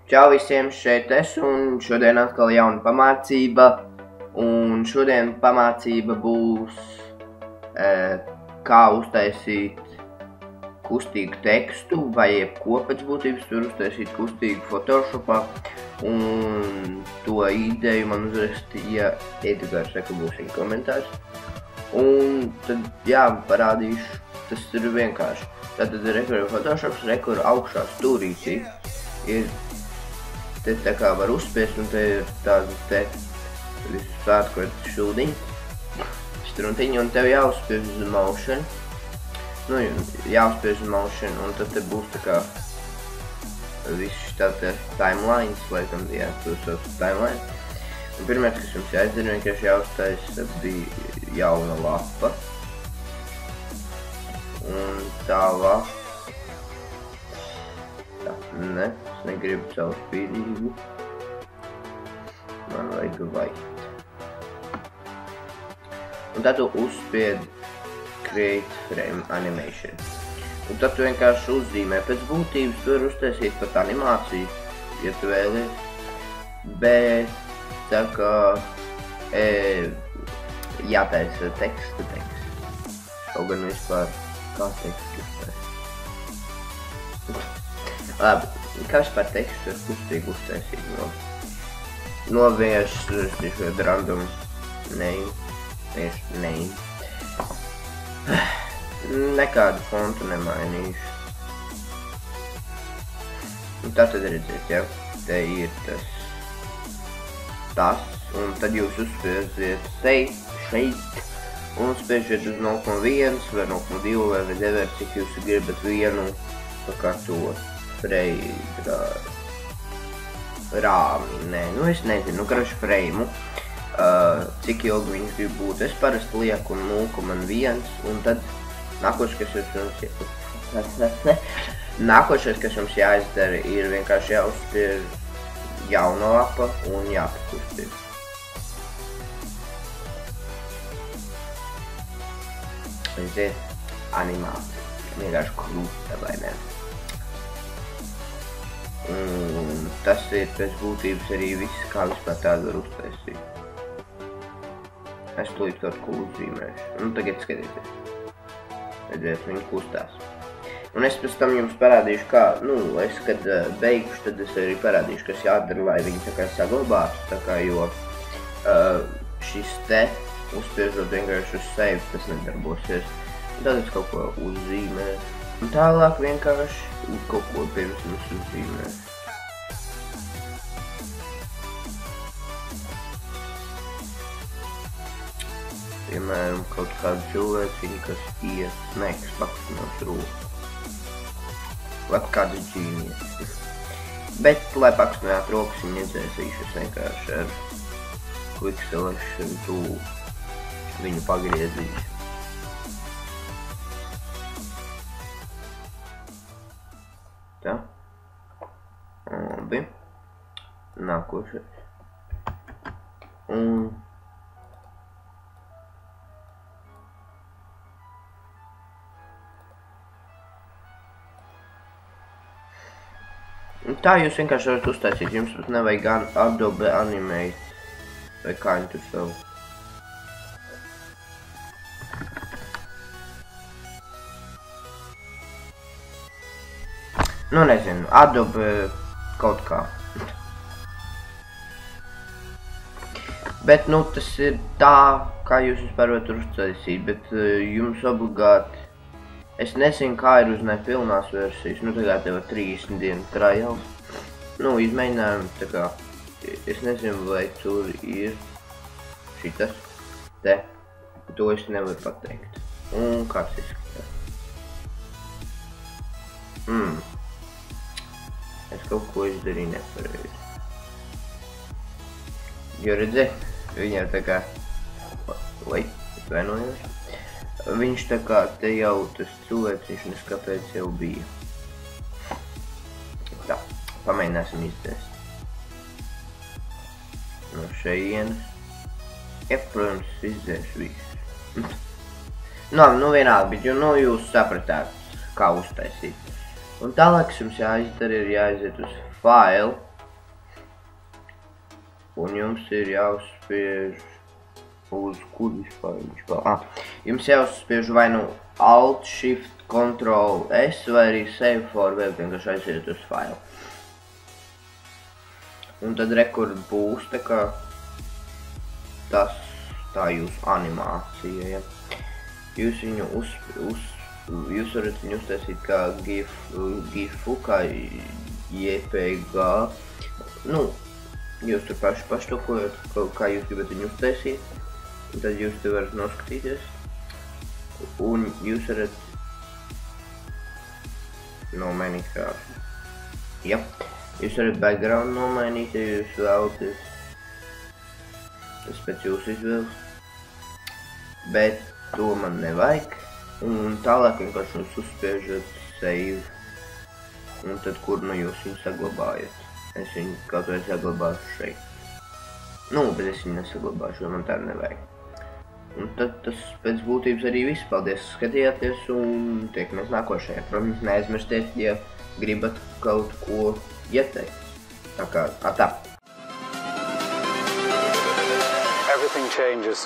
Čau visiem, šeit es un šodien atkal jauna pamācība. Un šodien pamācība būs kā uztaisīt kustīgu tekstu vai jebko pēc būtības var uztaisīt kustīgu Photoshopā. Un to ideju man uzrakstīja Edgars, ka būs viņa komentārs. Un tad, jā, parādīšu, tas ir vienkārši. Tātad rekur Photoshops, rekur augšā stūrītī ir te tā kā var uzspiest, un te ir tāda te visu svētkotu šūdiņa, struntiņa, un tev jāuzspiež uz motion. Nu, jāuzspiež uz motion, un tad te būs tā kā viss tā te timelines, laikam, jā, tu sauc timeline. Un pirmais, kas jums jāizdara, vienkārši jāuztais bija jauna lapa. Un tā lapa. Tā, ne, es negribu caurspīdīgu. Man vajag white. Un tad tu uzspied create frame animation. Un tad tu vienkārši uzzīmē pēc būtības, tu vari uztaisīt pat animāciju, ja tu vēlies. Bet tā kā jātaisa teksta. Kaut gan vispār kā tekstu uztaisīt. Labi, kā vispār tekstu var kustīgi uztaisīt no vienkārši random name. Nekādu fontu nemainīšu. Un tā tad redziet, ja, te ir tas, un tad jūs uzspiežiet šeit, un uzspiežiet uz 0,1 vai 0,2 vai whatever, cik jūs gribat vienu tā kā to rāmi, nē, nu es nezinu, krašu freimu, cik ilgi viņš grib būt. Es parasti lieku 0,1, un tad nākošais, kas jums jāizdara, ir vienkārši jāuzspiež jauna lapa un jāpakustina. Redziet, animācija, vienkārši krūta, vai ne? Un tas ir pēc būtības arī viss, kā vispār tādu var uztaisīt. Es tūlīt kaut ko uzzīmēšu. Un tagad skatieties. Redziet, viņi kustās. Un es pēc tam jums parādīšu, kā, es, kad beigšu, tad es arī parādīšu, kas jādara, lai viņi tā kā saglabātu, tā kā, jo šis te, uzspiežot vienkārši uz save, tas nedarbosies. Un tad es kaut ko uzzīmēšu. Un tālāk vienkārši kaut ko pirms mums uzzīmēšu. Piemēram, kaut kādu cilvēciņu, kas kas pakustinās roku. Vai kādu džīniju. Bet, lai pakustinātu rokas, viņi iedzēsīšu vienkārši ar quick selection tool. Viņu pagriezīšu. Tā. Labi. Nākošais. Un tā jūs vienkārši varat uztaisīt, jums pat nevajag Adobe Animate, vai kā viņi tur sauc. Nu, nezinu, Adobe kaut kā. Bet, tas ir tā, kā jūs vispār varat uztaisīt, bet jums obligāti es nezinu, kā ir uz nepilnās versijas, tagad tev ir 30 dienu trials. Izmēģinājumi, tā kā, es nezinu, vai tur ir šitas, te, to es nevaru pateikt. Un kāds izskatās. Es kaut ko izdarīju nepareizi. Jo redzē, viņam tā kā, atvainojos. Viņš tā kā te jau tas cilvēciņš neskapēc jau bija. Tā, pamēģināsim izdzēst. No šeienes. Protams, izdzēšu visu. Vienalga, bet jūs sapratāt, kā uztaisīt. Un tālāk, kas jums jāizdara, ir jāiziet uz File, Un jums ir jāuzspiež uz kur vispār viņš vēl? Jums jāuzspiež vai nu Alt, Shift, Ctrl, S vai arī Save for Web, vienkārši aiziet uz failu. Un tad rekord būs tā kā tā jūsu animācija, ja. Jūs viņu jūs varat viņu uztaisīt kā GIF-u, kā JPG. Nu, jūs tur paštokojat, kā jūs gribat viņu uztaisīt. Un tad jūs te varat noskatīties. Un jūs varat nomainīt krāsu. Ja. Jūs varat background nomainīt, ja jūs vēlaties. Tas pēc jūsu izvēles. Bet to man nevajag. Un tālāk vienkārši jūs uzspiežat save. Un tad kur nu jūs viņu saglabājat. Es viņu kaut vai saglabāšu šeit. Nu, bet es viņu nesaglabāšu, jo man tā nevajag. Un tad tas pēc būtības arī viss. Paldies, skatījāties un tiekamies nākošajā. Protams, neaizmirstiet, ja gribat kaut ko ieteikt. Tā kā, tā. Everything changes.